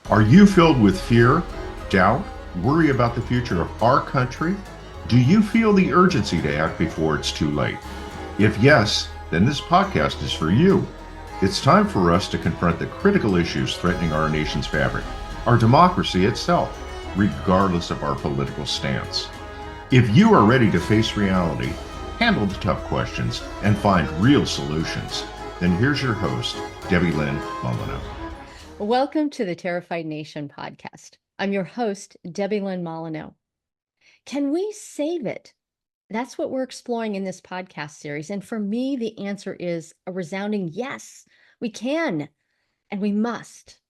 Are you filled with fear, doubt, worry about the future of our country? Do you feel the urgency to act before it's too late? If yes, then this podcast is for you. It's time for us to confront the critical issues threatening our nation's fabric, our democracy itself, regardless of our political stance. If you are ready to face reality, handle the tough questions, and find real solutions, then here's your host, Debilyn Molyneux. Welcome to the Terrified Nation podcast. I'm your host, Debilyn Molyneux. Can we save it? That's what we're exploring in this podcast series. And for me, the answer is a resounding yes, we can and we must.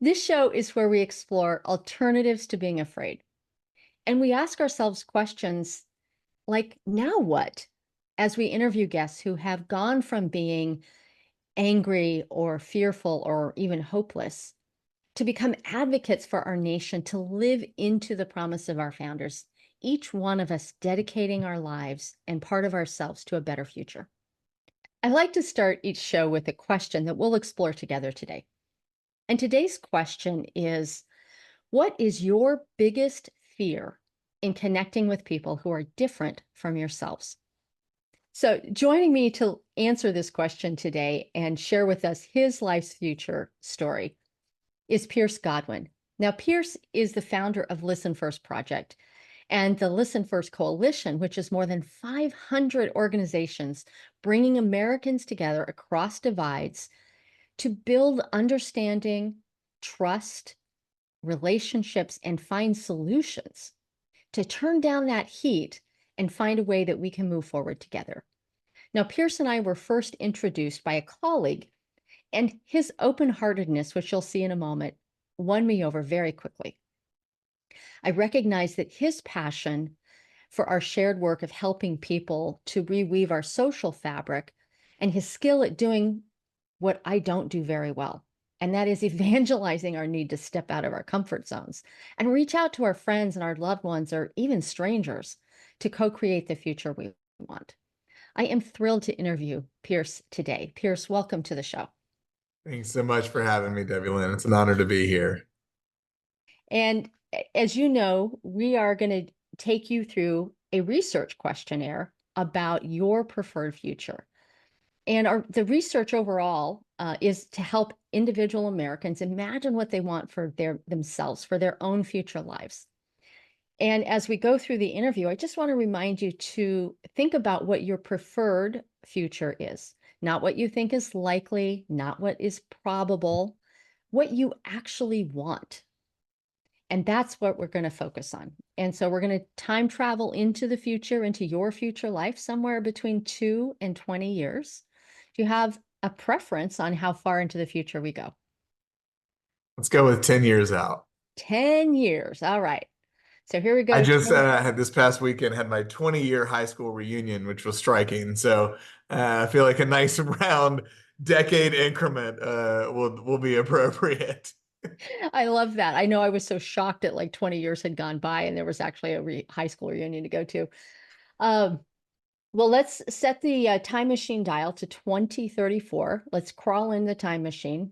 This show is where we explore alternatives to being afraid. And we ask ourselves questions like, now what? As we interview guests who have gone from being angry or fearful or even hopeless to become advocates for our nation, to live into the promise of our founders, each one of us dedicating our lives and part of ourselves to a better future. I like to start each show with a question that we'll explore together today. And today's question is, what is your biggest fear in connecting with people who are different from yourselves? So joining me to answer this question today and share with us his life's future story is Pearce Godwin. Now, Pearce is the founder of Listen First Project and the Listen First Coalition, which is more than 500 organizations bringing Americans together across divides to build understanding, trust, relationships, and find solutions to turn down that heat and find a way that we can move forward together. Now, Pearce and I were first introduced by a colleague, and his open-heartedness, which you'll see in a moment, won me over very quickly. I recognized that his passion for our shared work of helping people to reweave our social fabric and his skill at doing what I don't do very well, and that is evangelizing our need to step out of our comfort zones and reach out to our friends and our loved ones or even strangers to co-create the future we want. I am thrilled to interview Pearce today. Pearce, welcome to the show. Thanks so much for having me, Debilyn. It's an honor to be here. And as you know, we are going to take you through a research questionnaire about your preferred future. And the research overall is to help individual Americans imagine what they want for themselves, for their own future lives. And as we go through the interview, I just want to remind you to think about what your preferred future is, not what you think is likely, not what is probable, what you actually want. And that's what we're going to focus on. And so we're going to time travel into the future, into your future life, somewhere between 2 and 20 years. Do you have a preference on how far into the future we go? Let's go with 10 years out. 10 years. All right. So here we go. I just had this past weekend had my 20-year high school reunion, which was striking. So I feel like a nice round decade increment will be appropriate. I love that. I know I was so shocked that like 20 years had gone by and there was actually a high school reunion to go to. Well, let's set the time machine dial to 2034. Let's crawl in the time machine.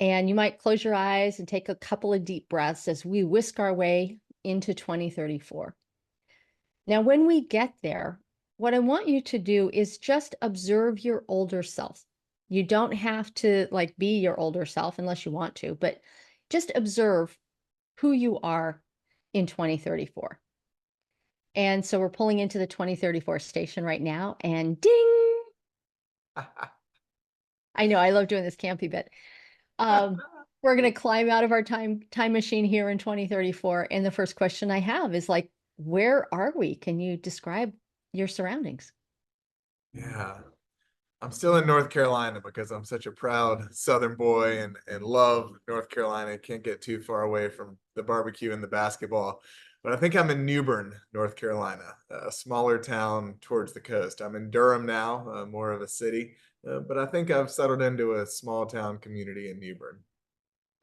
And you might close your eyes and take a couple of deep breaths as we whisk our way into 2034. Now, when we get there, what I want you to do is just observe your older self. You don't have to like be your older self unless you want to, but just observe who you are in 2034. And so we're pulling into the 2034 station right now, and ding! I know, I love doing this campy bit. We're going to climb out of our time machine here in 2034. And the first question I have is like, where are we? Can you describe your surroundings? Yeah. I'm still in North Carolina because I'm such a proud Southern boy and love North Carolina. Can't get too far away from the barbecue and the basketball. But I think I'm in New Bern, North Carolina, a smaller town towards the coast. I'm in Durham now, more of a city, but I think I've settled into a small town community in New Bern.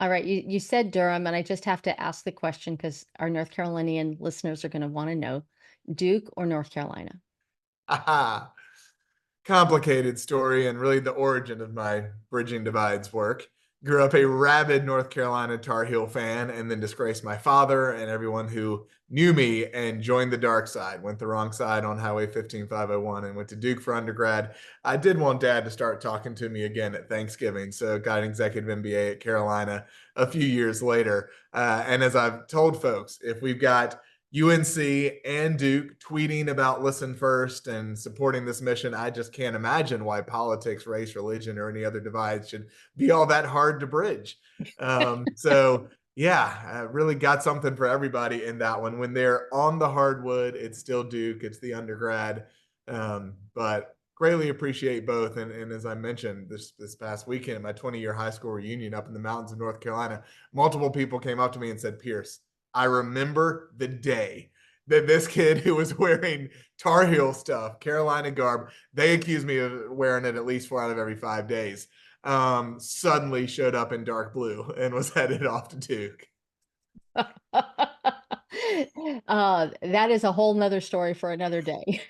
All right, you said Durham, and I just have to ask the question because our North Carolinian listeners are going to want to know, Duke or North Carolina? Aha. Complicated story and really the origin of my Bridging Divides work. grew up a rabid North Carolina Tar Heel fan, and then disgraced my father and everyone who knew me and joined the dark side, went the wrong side on Highway 15501 and went to Duke for undergrad. I did want Dad to start talking to me again at Thanksgiving, so got an executive MBA at Carolina a few years later. And as I've told folks, if we've got UNC and Duke tweeting about listen first and supporting this mission, I just can't imagine why politics, race, religion, or any other divides should be all that hard to bridge. So yeah, I really got something for everybody in that one. When they're on the hardwood, it's still Duke, it's the undergrad. But greatly appreciate both. And as I mentioned, this past weekend, my 20-year high school reunion up in the mountains of North Carolina, multiple people came up to me and said, Pearce, I remember the day that this kid who was wearing Tar Heel stuff, Carolina garb, they accused me of wearing it at least 4 out of every 5 days, suddenly showed up in dark blue and was headed off to Duke. That is a whole nother story for another day.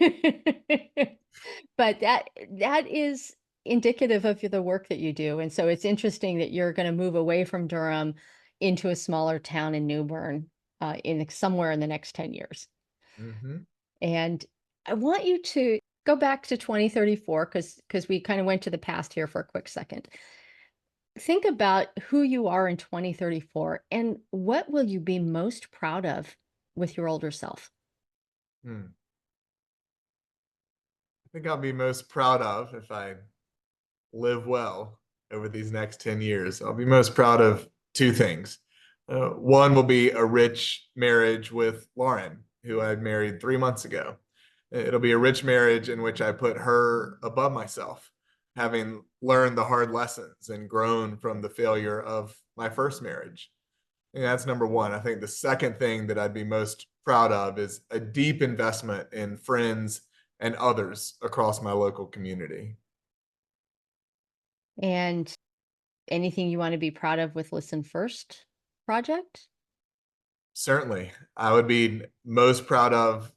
But that is indicative of the work that you do. And so it's interesting that you're going to move away from Durham into a smaller town in New Bern in somewhere in the next 10 years. Mm-hmm. And I want you to go back to 2034 because we kind of went to the past here for a quick second. Think about who you are in 2034 and what will you be most proud of with your older self? I think I'll be most proud of, if I live well over these next 10 years, I'll be most proud of 2 things. One will be a rich marriage with Lauren, who I married 3 months ago. It'll be a rich marriage in which I put her above myself, having learned the hard lessons and grown from the failure of my first marriage. And that's number one. I think the second thing that I'd be most proud of is a deep investment in friends and others across my local community. And anything you want to be proud of with Listen First project? Certainly, I would be most proud of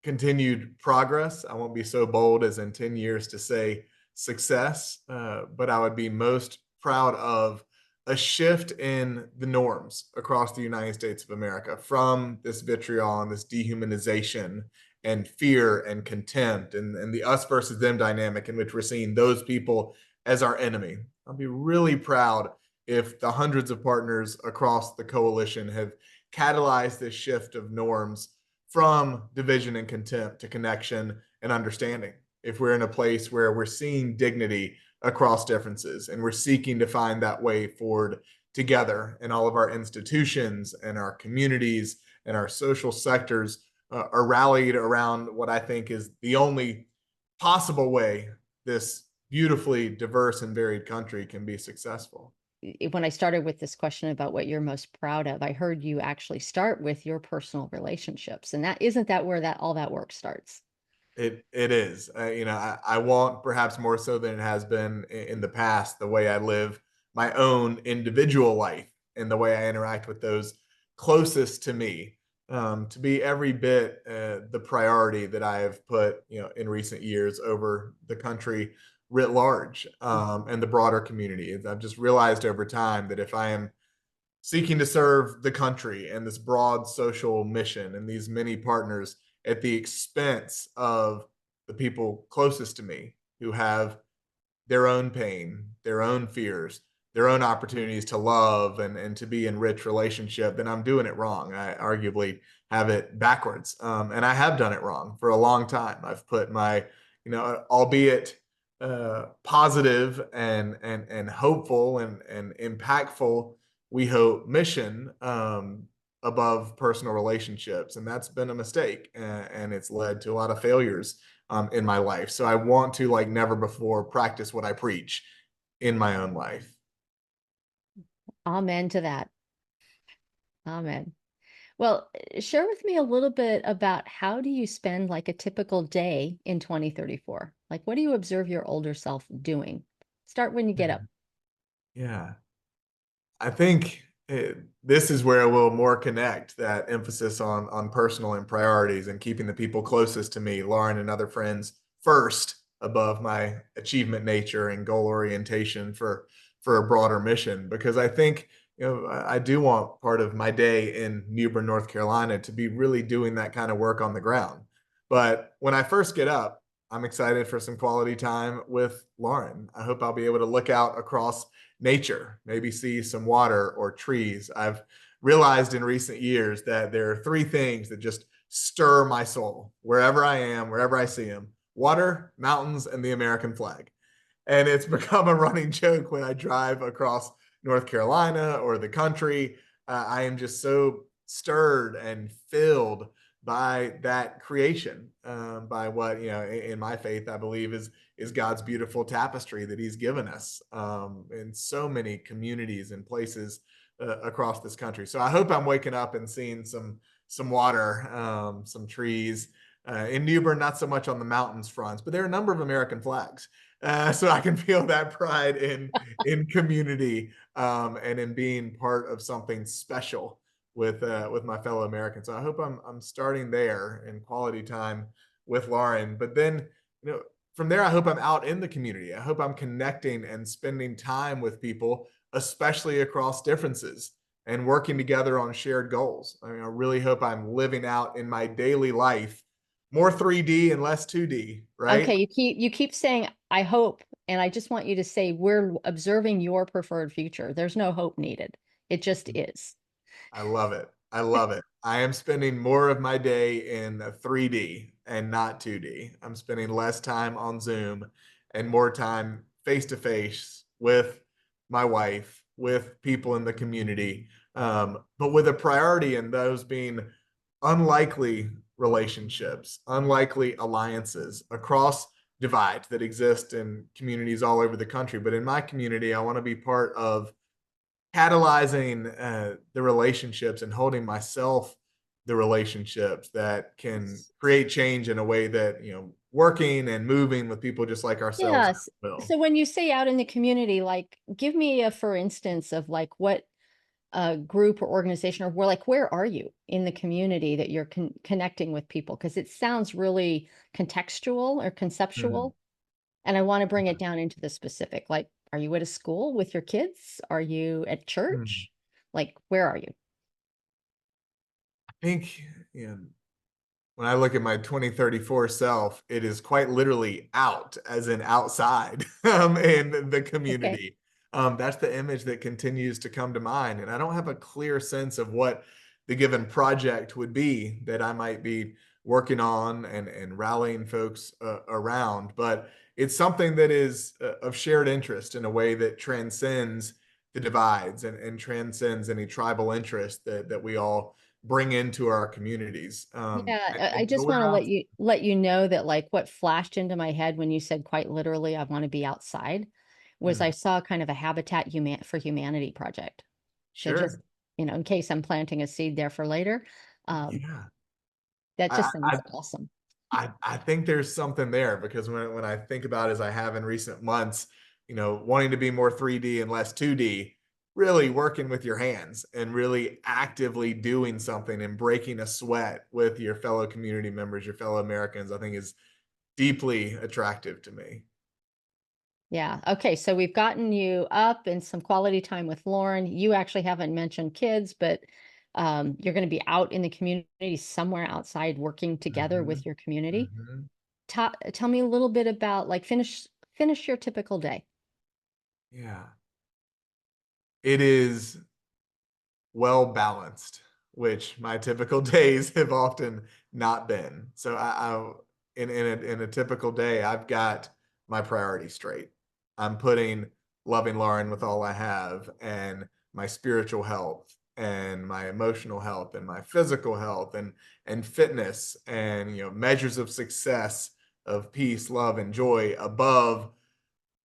continued progress. I won't be so bold as in 10 years to say success, but I would be most proud of a shift in the norms across the United States of America from this vitriol and this dehumanization and fear and contempt and the us versus them dynamic in which we're seeing those people as our enemy. I'll be really proud if the hundreds of partners across the coalition have catalyzed this shift of norms from division and contempt to connection and understanding. If we're in a place where we're seeing dignity across differences and we're seeking to find that way forward together, and all of our institutions and our communities and our social sectors are rallied around what I think is the only possible way this beautifully diverse and varied country can be successful. When I started with this question about what you're most proud of, I heard you actually start with your personal relationships, and that isn't that where that all that work starts. It is. I want, perhaps more so than it has been in the past, the way I live my own individual life and the way I interact with those closest to me, to be every bit the priority that I have put, in recent years over the country writ large, and the broader community. I've just realized over time that if I am seeking to serve the country and this broad social mission and these many partners at the expense of the people closest to me who have their own pain, their own fears, their own opportunities to love and to be in rich relationship, then I'm doing it wrong. I arguably have it backwards. And I have done it wrong for a long time. I've put my, albeit positive and hopeful and impactful, we hope, mission above personal relationships, and that's been a mistake, and it's led to a lot of failures in my life. So I want to, like never before, practice what I preach in my own life. Amen to that. Amen. Well, share with me a little bit about how do you spend like a typical day in 2034? Like, what do you observe your older self doing? Start when you get up. Yeah. I think this is where we'll more connect that emphasis on personal and priorities and keeping the people closest to me, Lauren and other friends, first above my achievement nature and goal orientation for for a broader mission, because I think, I do want part of my day in Newbern, North Carolina to be really doing that kind of work on the ground. But when I first get up, I'm excited for some quality time with Lauren. I hope I'll be able to look out across nature, maybe see some water or trees. I've realized in recent years that there are three things that just stir my soul wherever I am, wherever I see them: water, mountains, and the American flag. And it's become a running joke when I drive across North Carolina or the country. I am just so stirred and filled by that creation, by what, in my faith, I believe is God's beautiful tapestry that He's given us, in so many communities and places across this country. So I hope I'm waking up and seeing some water, some trees. In Newbern, not so much on the mountains fronts, but there are a number of American flags. So I can feel that pride in community, and in being part of something special with my fellow Americans. So I hope I'm starting there in quality time with Lauren. But then, from there, I hope I'm out in the community. I hope I'm connecting and spending time with people, especially across differences, and working together on shared goals. I mean, I really hope I'm living out in my daily life more 3D and less 2D, right? Okay, you keep saying I hope, and I just want you to say we're observing your preferred future. There's no hope needed. It just is. I love it. I love it. I am spending more of my day in 3D and not 2D. I'm spending less time on Zoom and more time face to face with my wife, with people in the community, but with a priority in those being unlikely relationships, unlikely alliances across divides that exist in communities all over the country. But in my community, I want to be part of catalyzing the relationships and holding myself the relationships that can create change in a way that, working and moving with people just like ourselves Yes. will. So when you say out in the community, like give me a for instance of like what group or organization, or where are you in the community that you're connecting with people? Because it sounds really contextual or Mm. conceptual. And I want to bring it down into the specific. Like, are you at a school with your kids? Are you at Mm. church? Like, where are you? I think, when I look at my 2034 self, it is quite literally out, as in outside, in the Okay. community. That's the image that continues to come to mind. And I don't have a clear sense of what the given project would be that I might be working on and rallying folks around. But it's something that is of shared interest in a way that transcends the divides and transcends any tribal interest that we all bring into our communities. Yeah, I But just want we're to out. let you know that like what flashed into my head when you said quite literally, I want to be outside, was I Mm, saw kind of a for Humanity project. So just, sure. in case I'm planting a seed there for later, um, Yeah. that I, just sounds awesome. I think there's something there, because when I think about, as I have in recent months, wanting to be more 3D and less 2D, really working with your hands and really actively doing something and breaking a sweat with your fellow community members, your fellow Americans, I think is deeply attractive to me. Yeah. Okay. So we've gotten you up in some quality time with Lauren. You actually haven't mentioned kids, but you're going to be out in the community somewhere outside working together Mhm, with your community. mhm. Tell me a little bit about like finish your typical day. Yeah. It is well balanced, which my typical days have often not been. So in a typical day, I've got my priorities straight. I'm putting loving Lauren with all I have, and my spiritual health, and my emotional health, and my physical health, and fitness, and measures of success, of peace, love, and joy above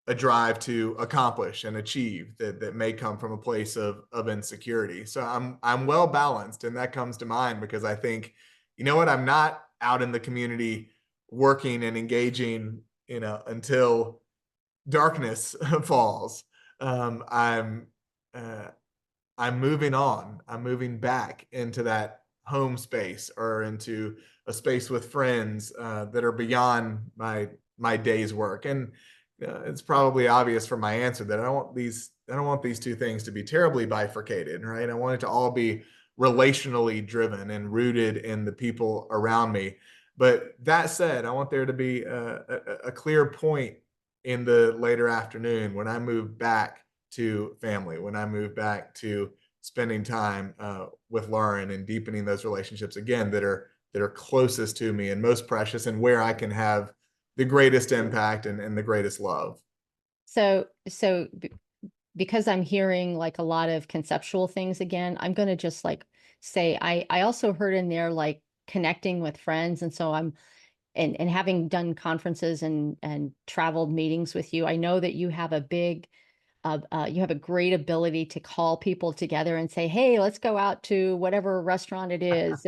a drive to accomplish and achieve that may come from a place of insecurity. So I'm well balanced, and that comes to mind because I think, what, I'm not out in the community working and engaging, until darkness falls. I'm uh, I'm moving on. I'm moving back into that home space, or into a space with friends that are beyond my day's work. And it's probably obvious from my answer that I don't want these these two things to be terribly bifurcated, right? I want it to all be relationally driven and rooted in the people around me. But that said, I want there to be a clear point in the later afternoon when I move back to family, when I move back to spending time with Lauren and deepening those relationships again that are closest to me and most precious, and where I can have the greatest impact and the greatest love. So because I'm hearing like a lot of conceptual things again, I'm going to just like say, I also heard in there like connecting with friends. And so and having done conferences and traveled meetings with you, I know that you have you have a great ability to call people together and say, hey, let's go out to whatever restaurant it is.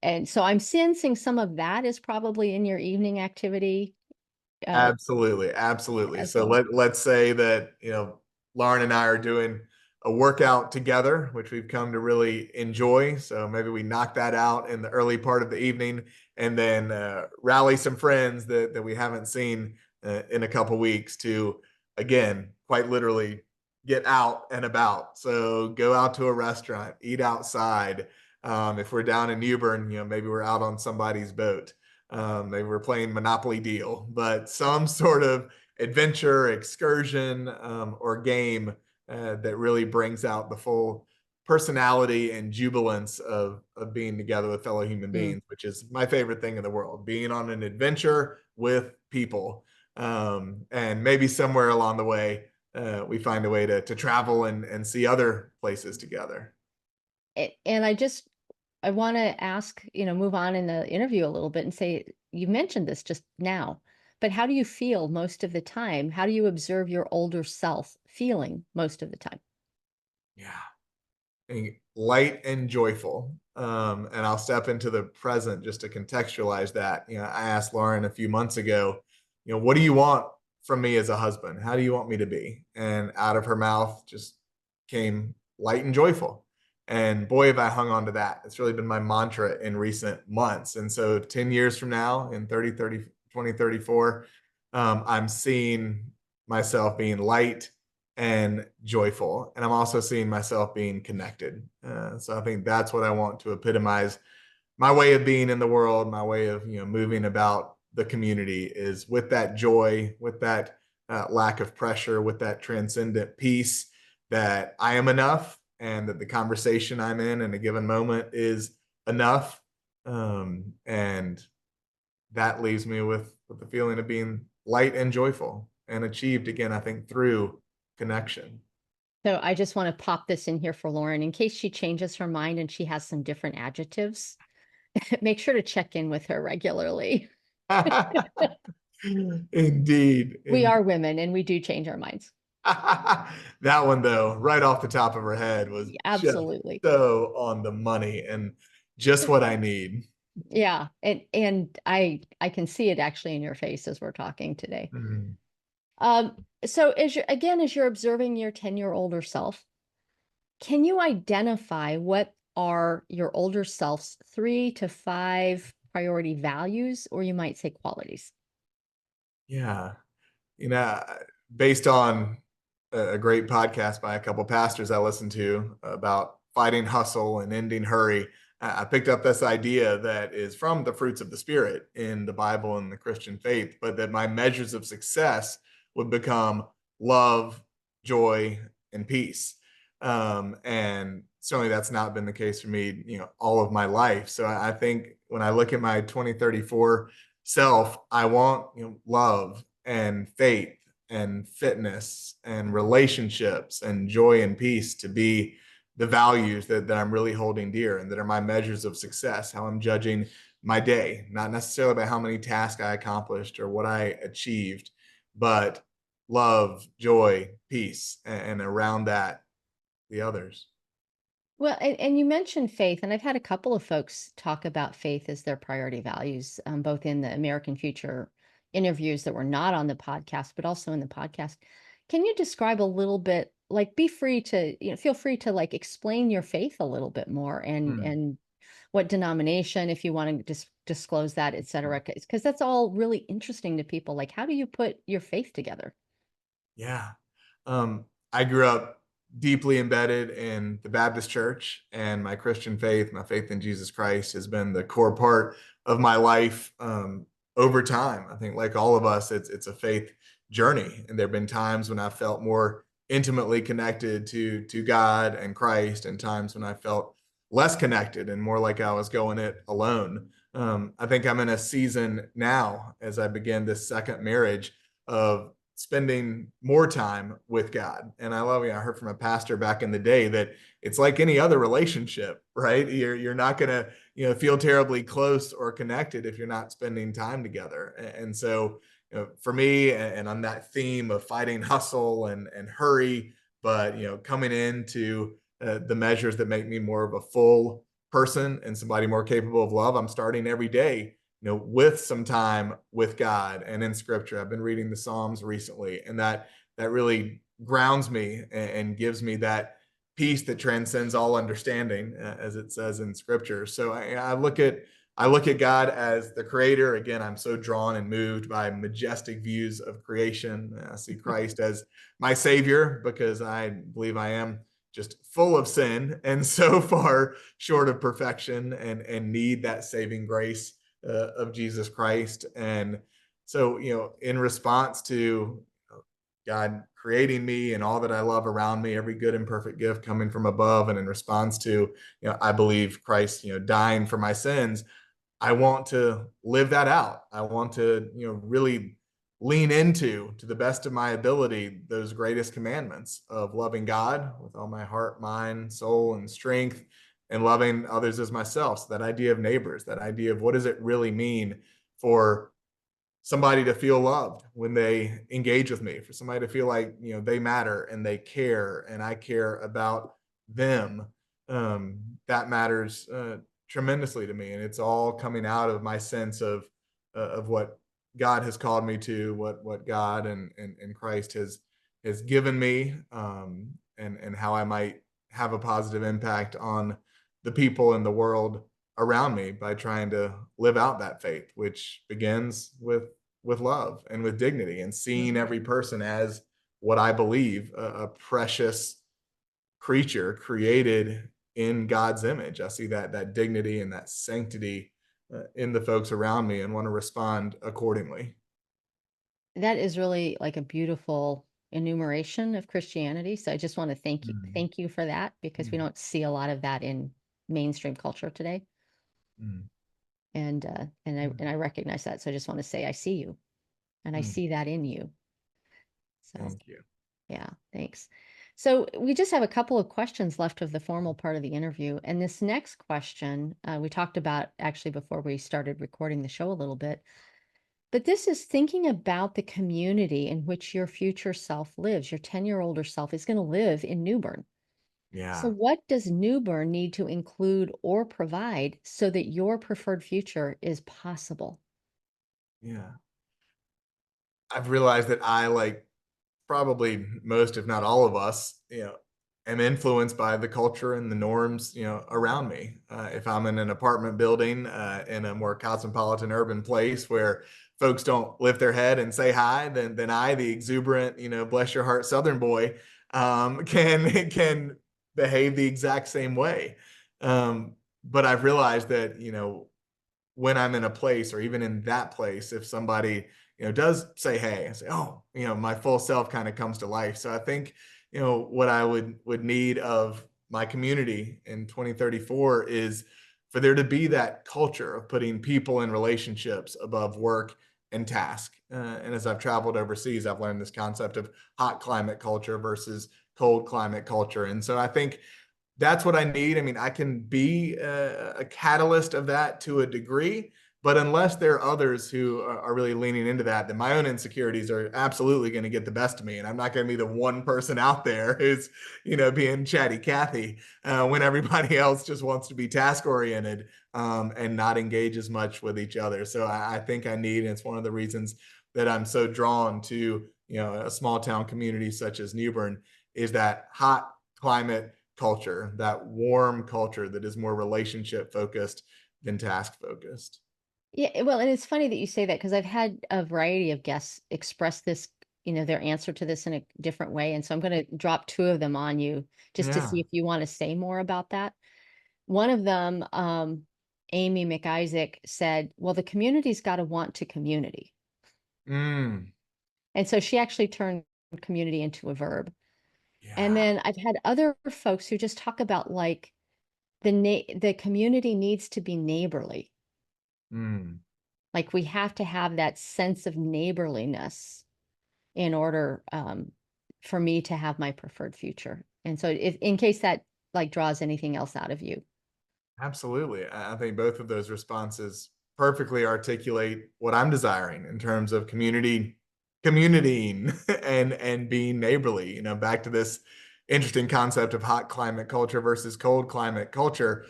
And so I'm sensing some of that is probably in your evening activity Absolutely, absolutely. as So well. let's say that, Lauren and I are doing a workout together, which we've come to really enjoy. So maybe we knock that out in the early part of the evening, and then rally some friends that we haven't seen in a couple weeks to, again, quite literally get out and about. So go out to a restaurant, eat outside. If we're down in Newbern, maybe we're out on somebody's boat. They were playing Monopoly Deal, but some sort of adventure, excursion, or game that really brings out the full personality and jubilance of being together with fellow human Mm. beings, which is my favorite thing in the world, being on an adventure with people. And maybe somewhere along the way, we find a way to travel and see other places together. And I want to ask, move on in the interview a little bit and say, you mentioned this just now, but how do you feel most of the time? How do you observe your older self feeling most of the time? Yeah. Light and joyful. And I'll step into the present just to contextualize that. I asked Lauren a few months ago, what do you want from me as a husband? How do you want me to be? And out of her mouth just came light and joyful. And boy, have I hung on to that. It's really been my mantra in recent months. And so 10 years from now, in 2034, I'm seeing myself being light and joyful. And I'm also seeing myself being connected. So I think that's what I want to epitomize my way of being in the world, my way of moving about the community is with that joy, with that lack of pressure, with that transcendent peace that I am enough and that the conversation I'm in a given moment is enough. And that leaves me with the feeling of being light and joyful and achieved again, I think, through connection. So I just want to pop this in here for Lauren in case she changes her mind and she has some different adjectives. Make sure to check in with her regularly. Indeed. We are women and we do change our minds. That one, though, right off the top of her head was just Absolutely. so on the money and just what I need. Yeah. And I can see it actually in your face as we're talking today. Mm. So as you're observing your 10-year older self, can you identify what are your older self's 3 to 5 priority values, or you might say qualities? Yeah. You know, based on a great podcast by a couple pastors I listened to about fighting hustle and ending hurry, I picked up this idea that is from the fruits of the Spirit in the Bible and the Christian faith, but that my measures of success would become love, joy, and peace. And certainly that's not been the case for me, all of my life. So I think when I look at my 2034 self, I want, love and faith and fitness and relationships and joy and peace to be the values that I'm really holding dear and that are my measures of success, how I'm judging my day, not necessarily by how many tasks I accomplished or what I achieved, but love, joy, peace, and around that, the others. Well, and you mentioned faith, and I've had a couple of folks talk about faith as their priority values, both in the American Future interviews that were not on the podcast, but also in the podcast. Can you describe a little bit, like, be free to, feel free to like explain your faith a little bit more Hmm. and what denomination, if you want to disclose that, et cetera, because that's all really interesting to people. Like, how do you put your faith together? Yeah. Um, I grew up deeply embedded in the Baptist church, and my Christian faith, my faith in Jesus Christ, has been the core part of my life over time. I think, like all of us, it's a faith journey, and there have been times when I felt more intimately connected to God and Christ, and times when I felt less connected and more like I was going it alone. I think I'm in a season now, as I begin this second marriage, of spending more time with God. And I love, I heard from a pastor back in the day that it's like any other relationship, right? You're not going to, feel terribly close or connected if you're not spending time together. And so, for me, and on that theme of fighting hustle and hurry, but, coming into the measures that make me more of a full person and somebody more capable of love, I'm starting every day, with some time with God and in scripture. I've been reading the Psalms recently, and that really grounds me and gives me that peace that transcends all understanding, as it says in scripture. So I look at God as the creator. Again, I'm so drawn and moved by majestic views of creation. I see Christ as my savior because I believe I am just full of sin and so far short of perfection, and need that saving grace of Jesus Christ. And so, in response to God creating me and all that I love around me, every good and perfect gift coming from above, and in response to, I believe Christ, dying for my sins, I want to live that out. I want to, really lean into, to the best of my ability, those greatest commandments of loving God with all my heart, mind, soul, and strength, and loving others as myself. So that idea of neighbors, that idea of what does it really mean for somebody to feel loved when they engage with me, for somebody to feel like, they matter and they care and I care about them. That matters tremendously to me, and it's all coming out of my sense of what God has called me to, what God and Christ has given me, and how I might have a positive impact on the people in the world around me by trying to live out that faith, which begins with love and with dignity, and seeing every person as what I believe, a precious creature created in God's image. I see that dignity and that sanctity in the folks around me, and want to respond accordingly. That is really like a beautiful enumeration of Christianity. So I just want to Mm, thank you for that, because we mm, don't see a lot of that in mainstream culture today. mm, And I recognize that. So I just want to say I see you, and I mm. see that in you. So Thank you. yeah, thanks. So we just have a couple of questions left of the formal part of the interview. And this next question, we talked about actually before we started recording the show a little bit, but this is thinking about the community in which your future self lives. Your 10-year-older self is going to live in Newbern. So Yeah, what does Newbern need to include or provide so that your preferred future is possible? yeah. I've realized that I, like probably most, if not all of us, am influenced by the culture and the norms, around me. If I'm in an apartment building in a more cosmopolitan urban place where folks don't lift their head and say hi, then I, the exuberant, bless your heart Southern boy, can behave the exact same way. But I've realized that, when I'm in a place, or even in that place, if somebody, does say, hey, I say, oh, my full self kind of comes to life. So I think, what I would need of my community in 2034 is for there to be that culture of putting people and relationships above work and task. And as I've traveled overseas, I've learned this concept of hot climate culture versus cold climate culture. And so I think that's what I need. I mean, I can be a catalyst of that to a degree, but unless there are others who are really leaning into that, then my own insecurities are absolutely going to get the best of me. And I'm not going to be the one person out there who's, being chatty Cathy when everybody else just wants to be task oriented, and not engage as much with each other. So I think I need, and it's one of the reasons that I'm so drawn to, a small town community such as Newbern, is that hot climate culture, that warm culture that is more relationship focused than task focused. Yeah, well, and it's funny that you say that, because I've had a variety of guests express this, their answer to this in a different way. And so I'm going to drop two of them on you just to Yeah. see if you want to say more about that. One of them, Amy McIsaac, said, well, the community's got to want to community. Mm, And so she actually turned community into a verb. And yeah. then I've had other folks who just talk about like the community needs to be neighborly. Mm, Like we have to have that sense of neighborliness in order for me to have my preferred future. And so if in case that like draws anything else out of you. absolutely. I think both of those responses perfectly articulate what I'm desiring in terms of communitying and being neighborly. Back to this interesting concept of hot climate culture versus cold climate culture.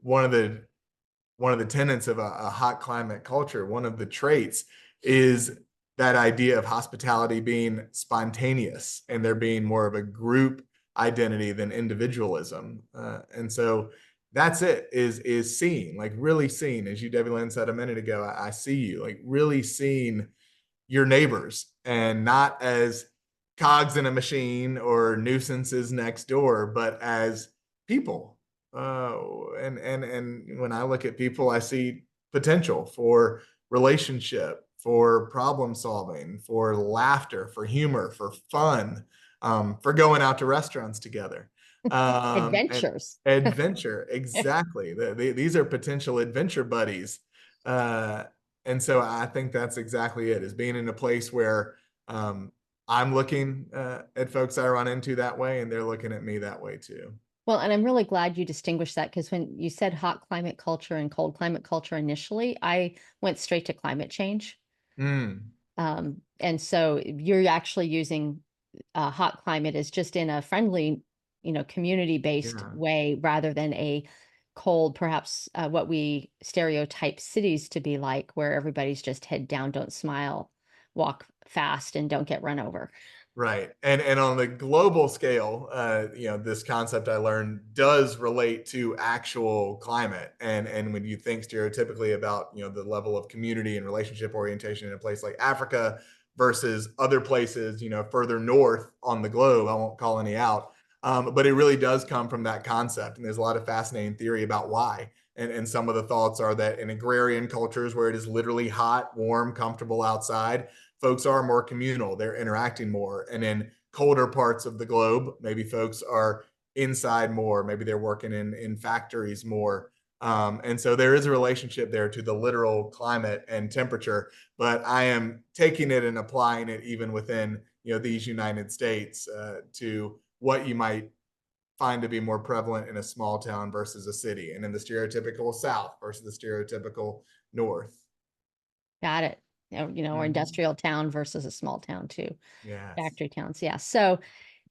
One of the tenets of a hot climate culture, one of the traits is that idea of hospitality being spontaneous and there being more of a group identity than individualism. And so that's it, is seeing, like really seeing, as you, Debilyn, said a minute ago, I see you, like really seeing your neighbors and not as cogs in a machine or nuisances next door, but as people. And when I look at people, I see potential for relationship, for problem solving, for laughter, for humor, for fun, for going out to restaurants together. And Adventures. adventure, exactly. These are potential adventure buddies. Uh, and so I think that's exactly it, is being in a place where I'm looking at folks I run into that way, and they're looking at me that way too. Well, and I'm really glad you distinguished that because when you said hot climate culture and cold climate culture initially, I went straight to climate change. Mm, And so you're actually using hot climate as just in a friendly, community-based yeah. way rather than a cold, perhaps what we stereotype cities to be like, where everybody's just head down, don't smile, walk fast, and don't get run over. Right. And on the global scale, this concept I learned does relate to actual climate. And when you think stereotypically about, the level of community and relationship orientation in a place like Africa versus other places, further north on the globe, I won't call any out. But it really does come from that concept. And there's a lot of fascinating theory about why. And some of the thoughts are that in agrarian cultures where it is literally hot, warm, comfortable outside, folks are more communal, they're interacting more. And in colder parts of the globe, maybe folks are inside more, maybe they're working in factories more. And so there is a relationship there to the literal climate and temperature, but I am taking it and applying it even within these United States to what you might find to be more prevalent in a small town versus a city, and in the stereotypical South versus the stereotypical North. Got it. Or Mhm. industrial town versus a small town too. Yes. Factory towns. Yeah. So,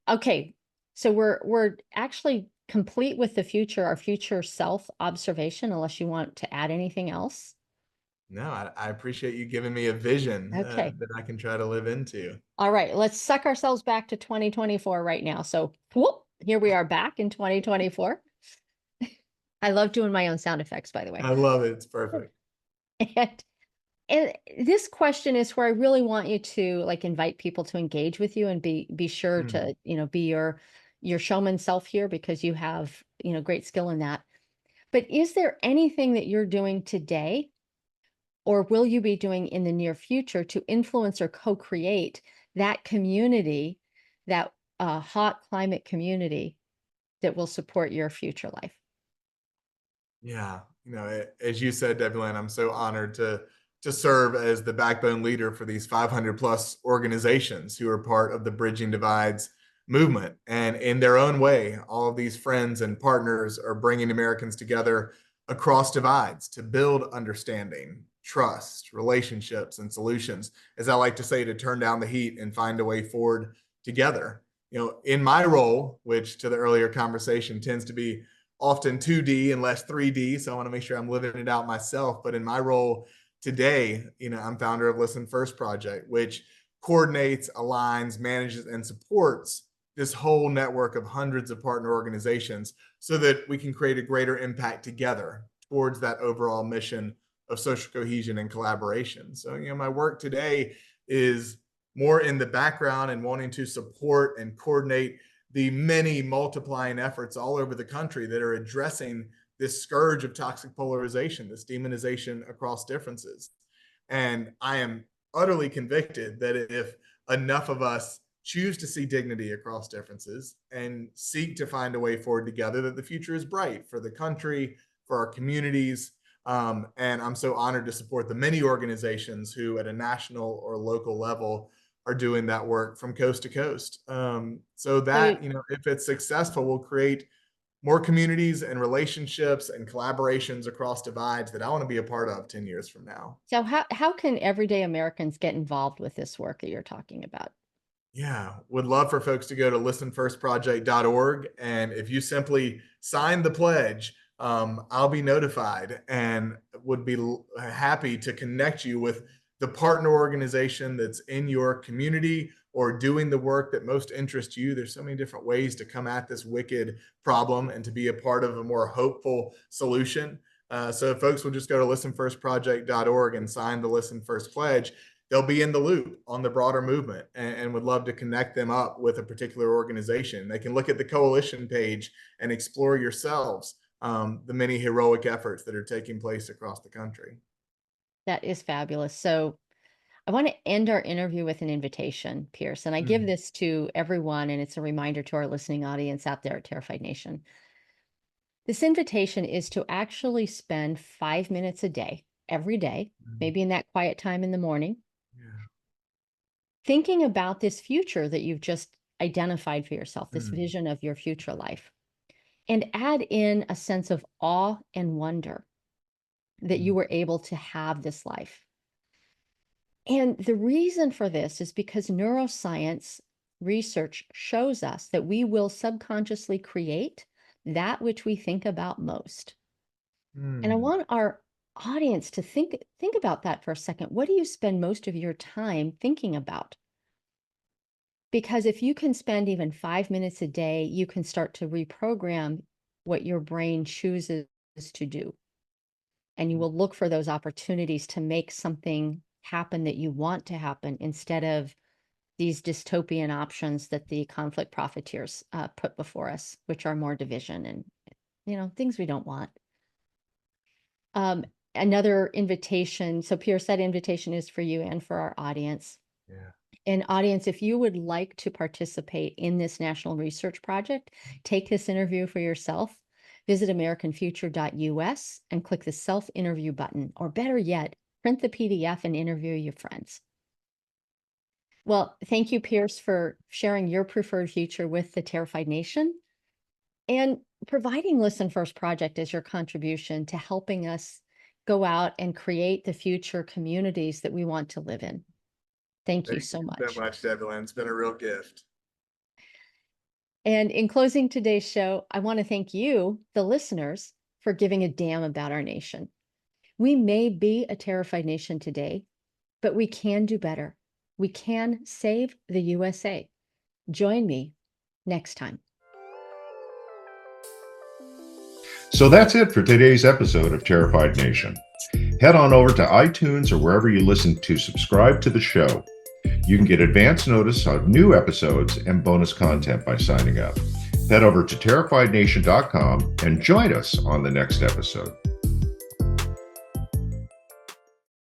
okay. So we're actually complete with the future, our future self observation, unless you want to add anything else. No, I appreciate you giving me a vision Okay. that I can try to live into. All right. Let's suck ourselves back to 2024 right now. So, whoop, here we are back in 2024. I love doing my own sound effects, by the way. I love it. It's perfect. And and this question is where I really want you to like invite people to engage with you and be sure Mm, to, be your showman self here because you have, great skill in that. But is there anything that you're doing today or will you be doing in the near future to influence or co-create that community, that hot climate community that will support your future life? yeah. As you said, Debilyn, I'm so honored to serve as the backbone leader for these 500 plus organizations who are part of the Bridging Divides movement. And in their own way, all of these friends and partners are bringing Americans together across divides to build understanding, trust, relationships, and solutions. As I like to say, to turn down the heat and find a way forward together. In my role, which to the earlier conversation tends to be often 2D and less 3D. So I want to make sure I'm living it out myself. But in my role today, I'm founder of Listen First Project, which coordinates, aligns, manages, and supports this whole network of hundreds of partner organizations so that we can create a greater impact together towards that overall mission of social cohesion and collaboration. So, my work today is more in the background and wanting to support and coordinate the many multiplying efforts all over the country that are addressing this scourge of toxic polarization, this demonization across differences. And I am utterly convicted that if enough of us choose to see dignity across differences and seek to find a way forward together, that the future is bright for the country, for our communities. And I'm so honored to support the many organizations who at a national or local level are doing that work from coast to coast. So that, if it's successful, will create more communities and relationships and collaborations across divides that I want to be a part of 10 years from now. So how can everyday Americans get involved with this work that you're talking about? Yeah, would love for folks to go to listenfirstproject.org. And if you simply sign the pledge, I'll be notified and would be happy to connect you with the partner organization that's in your community or doing the work that most interests you. There's so many different ways to come at this wicked problem and to be a part of a more hopeful solution. So if folks will just go to listenfirstproject.org and sign the Listen First pledge, they'll be in the loop on the broader movement and would love to connect them up with a particular organization. They can look at the coalition page and explore yourselves the many heroic efforts that are taking place across the country. That is fabulous. So I want to end our interview with an invitation, Pearce, and I give this to everyone, and it's a reminder to our listening audience out there at Terrified Nation. This invitation is to actually spend 5 minutes a day, every day, maybe in that quiet time in the morning, thinking about this future that you've just identified for yourself, this vision of your future life, and add in a sense of awe and wonder that you were able to have this life. And the reason for this is because neuroscience research shows us that we will subconsciously create that which we think about most. And I want our audience to think about that for a second. What do you spend most of your time thinking about? Because if you can spend even 5 minutes a day, you can start to reprogram what your brain chooses to do. And you will look for those opportunities to make something happen that you want to happen instead of these dystopian options that the conflict profiteers put before us, which are more division and, things we don't want. Another invitation. So Pearce, that invitation is for you and for our audience. Yeah. And audience, if you would like to participate in this national research project, take this interview for yourself. Visit AmericanFuture.us and click the self-interview button, or better yet, print the PDF and interview your friends. Well, thank you, Pearce, for sharing your preferred future with the Terrified Nation and providing Listen First Project as your contribution to helping us go out and create the future communities that we want to live in. Thank you so much. Thank you so much, Debilyn. It's been a real gift. And in closing today's show, I want to thank you, the listeners, for giving a damn about our nation. We may be a terrified nation today, but we can do better. We can save the USA. Join me next time. So that's it for today's episode of Terrified Nation. Head on over to iTunes or wherever you listen to subscribe to the show. You can get advance notice of new episodes and bonus content by signing up. Head over to terrifiednation.com and join us on the next episode.